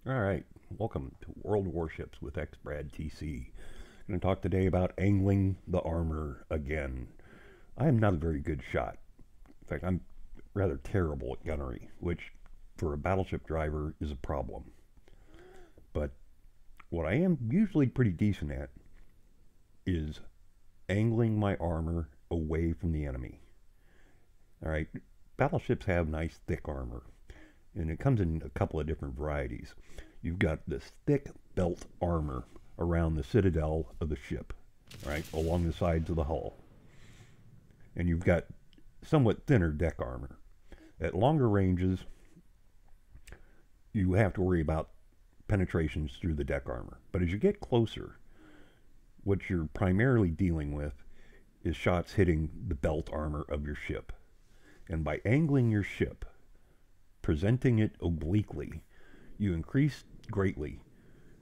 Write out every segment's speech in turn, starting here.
All right, welcome to World Warships with Brad TC. I'm going to talk today about angling the armor again. I am not a very good shot. In fact, I'm rather terrible at gunnery, which for a battleship driver is a problem. But what I am usually pretty decent at is angling my armor away from the enemy. All right, battleships have nice thick armor, and it comes in a couple of different varieties. You've got this thick belt armor around the citadel of the ship, right, along the sides of the hull. And you've got somewhat thinner deck armor. At longer ranges, you have to worry about penetrations through the deck armor. But as you get closer, what you're primarily dealing with is shots hitting the belt armor of your ship. And by angling your ship, presenting it obliquely, you increase greatly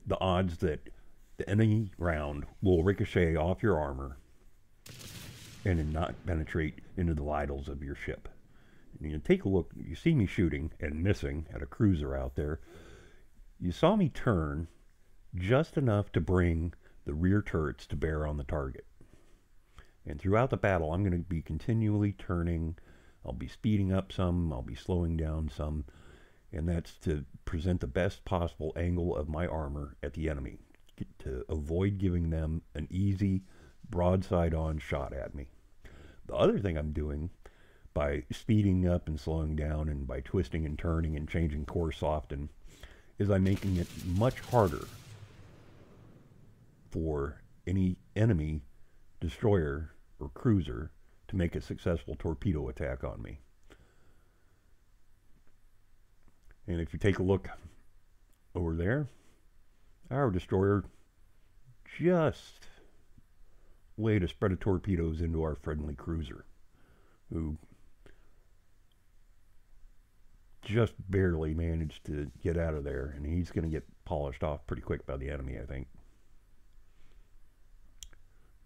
the odds that the enemy round will ricochet off your armor and not penetrate into the vitals of your ship. And you take a look, you see me shooting and missing at a cruiser out there. You saw me turn just enough to bring the rear turrets to bear on the target. And throughout the battle, I'm going to be continually turning. I'll be speeding up some, I'll be slowing down some, and that's to present the best possible angle of my armor at the enemy, to avoid giving them an easy broadside on shot at me. The other thing I'm doing by speeding up and slowing down and by twisting and turning and changing course often is I'm making it much harder for any enemy destroyer or cruiser to make a successful torpedo attack on me. And if you take a look over there, our destroyer just laid a spread of torpedoes into our friendly cruiser, who just barely managed to get out of there, and he's going to get polished off pretty quick by the enemy, I think.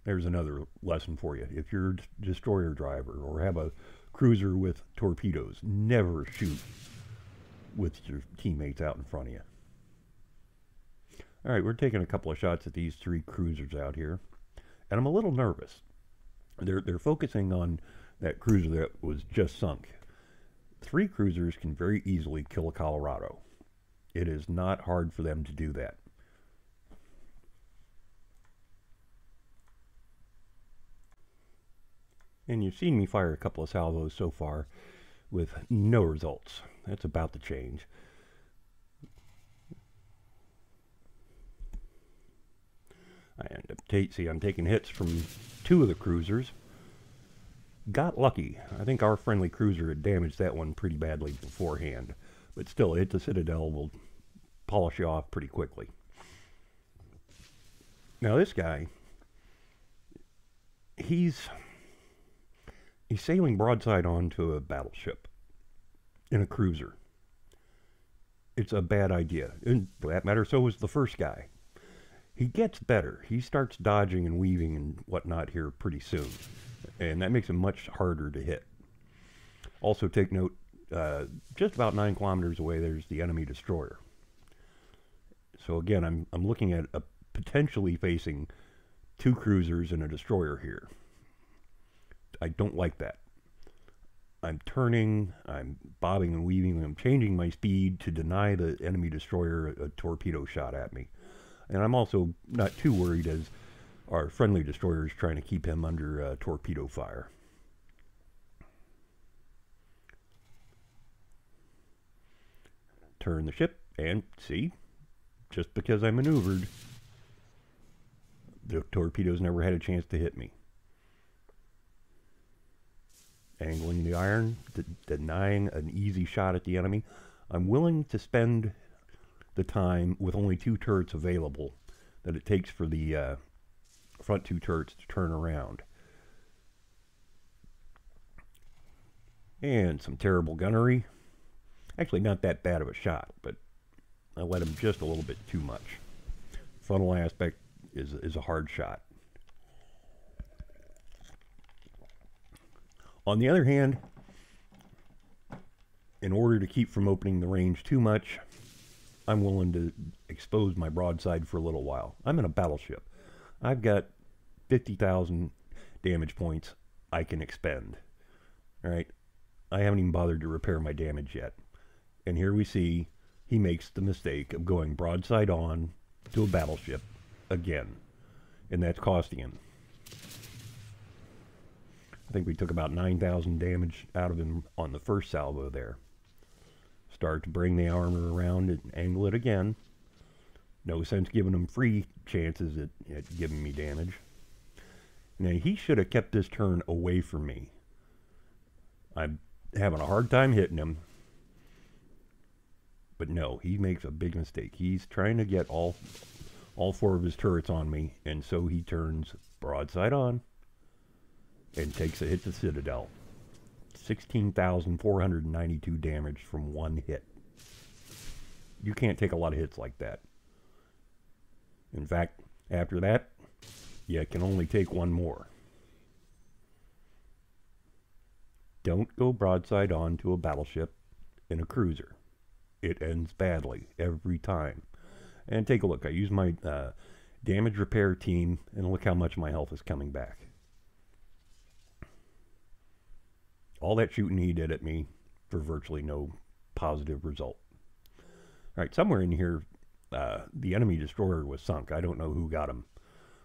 There's another lesson for you. If you're a destroyer driver or have a cruiser with torpedoes, never shoot with your teammates out in front of you. All right, we're taking a couple of shots at these three cruisers out here, and I'm a little nervous. They're focusing on that cruiser that was just sunk. Three cruisers can very easily kill a Colorado. It is not hard for them to do that. And you've seen me fire a couple of salvos so far with no results. That's about to change. I end up I'm taking hits from two of the cruisers. Got lucky. I think our friendly cruiser had damaged that one pretty badly beforehand. But still, hit the Citadel will polish you off pretty quickly. Now this guy, he's sailing broadside onto a battleship in a cruiser. It's a bad idea. And for that matter, so was the first guy. He gets better. He starts dodging and weaving and whatnot here pretty soon. And that makes him much harder to hit. Also take note, just about 9 kilometers away, there's the enemy destroyer. So again, I'm looking at a potentially facing 2 cruisers and a destroyer here. I don't like that. I'm turning, I'm bobbing and weaving, I'm changing my speed to deny the enemy destroyer a torpedo shot at me. And I'm also not too worried as our friendly destroyer is trying to keep him under torpedo fire. Turn the ship, and see, just because I maneuvered, the torpedoes never had a chance to hit me. Angling the iron, denying an easy shot at the enemy. I'm willing to spend the time with only 2 turrets available that it takes for the front 2 turrets to turn around. And some terrible gunnery. Actually, not that bad of a shot, but I let him just a little bit too much. Frontal aspect is a hard shot. On the other hand, in order to keep from opening the range too much, I'm willing to expose my broadside for a little while. I'm in a battleship. I've got 50,000 damage points I can expend. All right. I haven't even bothered to repair my damage yet. And here we see he makes the mistake of going broadside on to a battleship again. And that's costing him. I think we took about 9,000 damage out of him on the first salvo there. Start to bring the armor around and angle it again. No sense giving him free chances at giving me damage. Now, he should have kept this turn away from me. I'm having a hard time hitting him. But no, he makes a big mistake. He's trying to get all four of his turrets on me, and so he turns broadside on and takes a hit to Citadel. 16,492 damage from one hit. You can't take a lot of hits like that. In fact, after that, you can only take one more. Don't go broadside on to a battleship in a cruiser. It ends badly every time. And take a look. I use my damage repair team, and look how much my health is coming back. All that shooting he did at me for virtually no positive result. All right, somewhere in here, the enemy destroyer was sunk. I don't know who got him,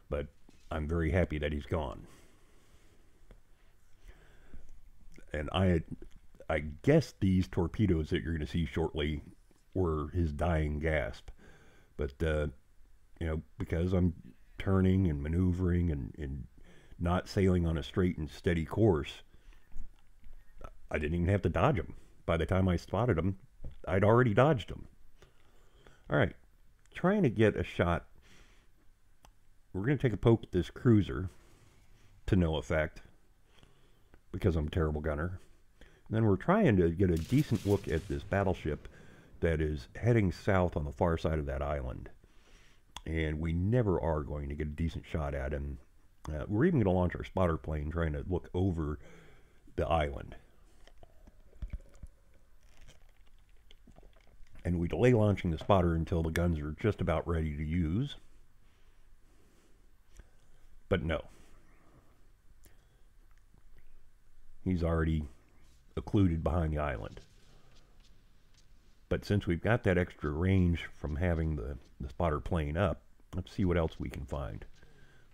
but I'm very happy that he's gone. And I guess these torpedoes that you're going to see shortly were his dying gasp. But, you know, because I'm turning and maneuvering and not sailing on a straight and steady course, I didn't even have to dodge him. By the time I spotted him, I'd already dodged him. All right, trying to get a shot. We're going to take a poke at this cruiser to no effect because I'm a terrible gunner. And then we're trying to get a decent look at this battleship that is heading south on the far side of that island. And we never are going to get a decent shot at him. We're even going to launch our spotter plane trying to look over the island. And we delay launching the spotter until the guns are just about ready to use. But no. He's already occluded behind the island. But since we've got that extra range from having the spotter plane up, let's see what else we can find.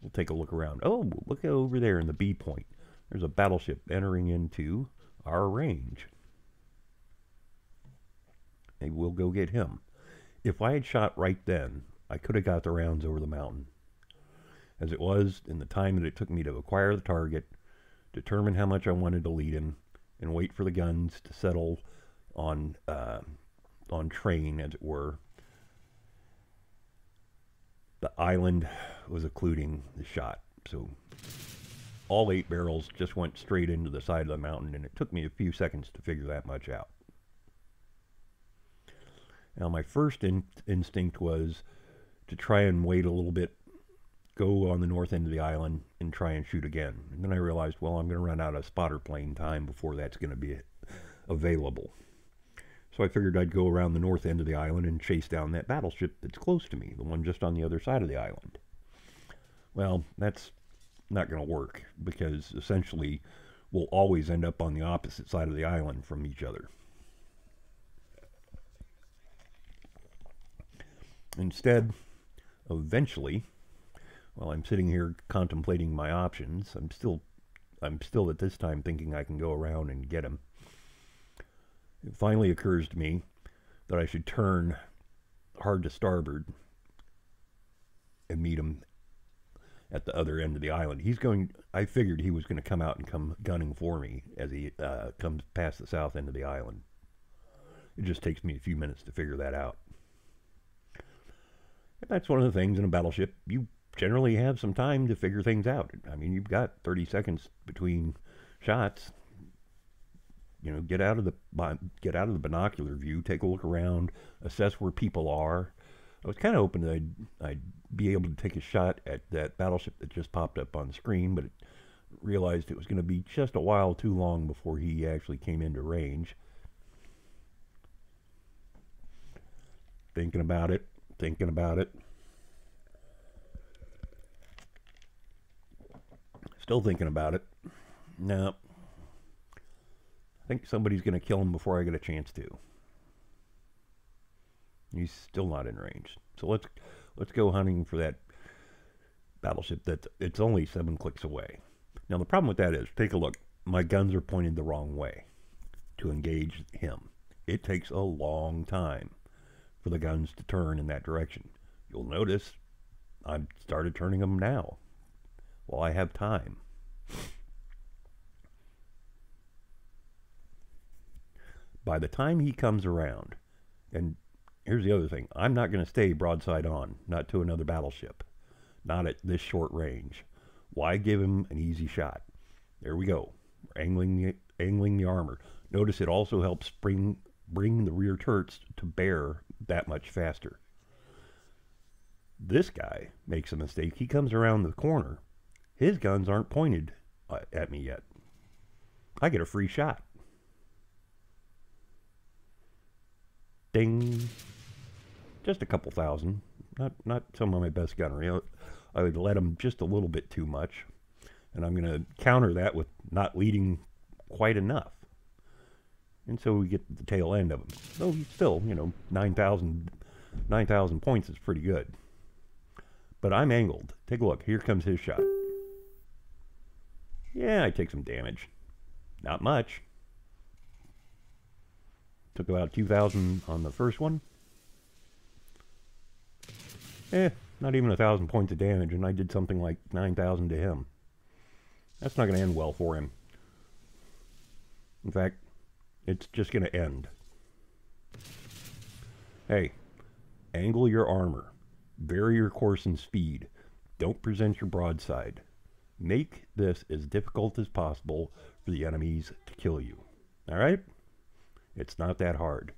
We'll take a look around. Oh, look over there in the B point. There's a battleship entering into our range. Maybe we'll go get him. If I had shot right then, I could have got the rounds over the mountain. As it was, in the time that it took me to acquire the target, determine how much I wanted to lead him, and wait for the guns to settle on train, as it were, the island was occluding the shot. So all 8 barrels just went straight into the side of the mountain, and it took me a few seconds to figure that much out. Now, my first instinct was to try and wait a little bit, go on the north end of the island, and try and shoot again. And then I realized, well, I'm going to run out of spotter plane time before that's going to be available. So I figured I'd go around the north end of the island and chase down that battleship that's close to me, the one just on the other side of the island. Well, that's not going to work, because essentially we'll always end up on the opposite side of the island from each other. Instead, eventually, while I'm sitting here contemplating my options, I'm still at this time thinking I can go around and get him. It finally occurs to me that I should turn hard to starboard and meet him at the other end of the island. I figured he was going to come out and come gunning for me as he comes past the south end of the island. It just takes me a few minutes to figure that out. And that's one of the things in a battleship. You generally have some time to figure things out. I mean, you've got 30 seconds between shots. You know, get out of the binocular view, take a look around, assess where people are. I was kind of hoping that I'd be able to take a shot at that battleship that just popped up on the screen, but realized it was going to be just a while too long before he actually came into range. Thinking about it. Thinking about it. Still thinking about it. No. I think somebody's going to kill him before I get a chance to. He's still not in range. So let's go hunting for that battleship that it's only 7 clicks away. Now the problem with that is, take a look. My guns are pointed the wrong way to engage him. It takes a long time for the guns to turn in that direction. You'll notice I've started turning them now while I have time. By the time he comes around, and here's the other thing, I'm not going to stay broadside on, not to another battleship, not at this short range. Why give him an easy shot? There we go. We're angling the armor. Notice it also helps bring the rear turrets to bear that much faster. This guy makes a mistake. He comes around the corner. His guns aren't pointed at me yet. I get a free shot. Ding. Just a couple thousand. Not some of my best gunnery. I would let him just a little bit too much. And I'm going to counter that with not leading quite enough. And so we get the tail end of him. Though he's still, 9,000 points is pretty good. But I'm angled. Take a look. Here comes his shot. Yeah, I take some damage. Not much. Took about 2,000 on the first one. Not even 1,000 points of damage, and I did something like 9,000 to him. That's not going to end well for him. In fact, it's just going to end. Hey, angle your armor. Vary your course and speed. Don't present your broadside. Make this as difficult as possible for the enemies to kill you. All right? It's not that hard.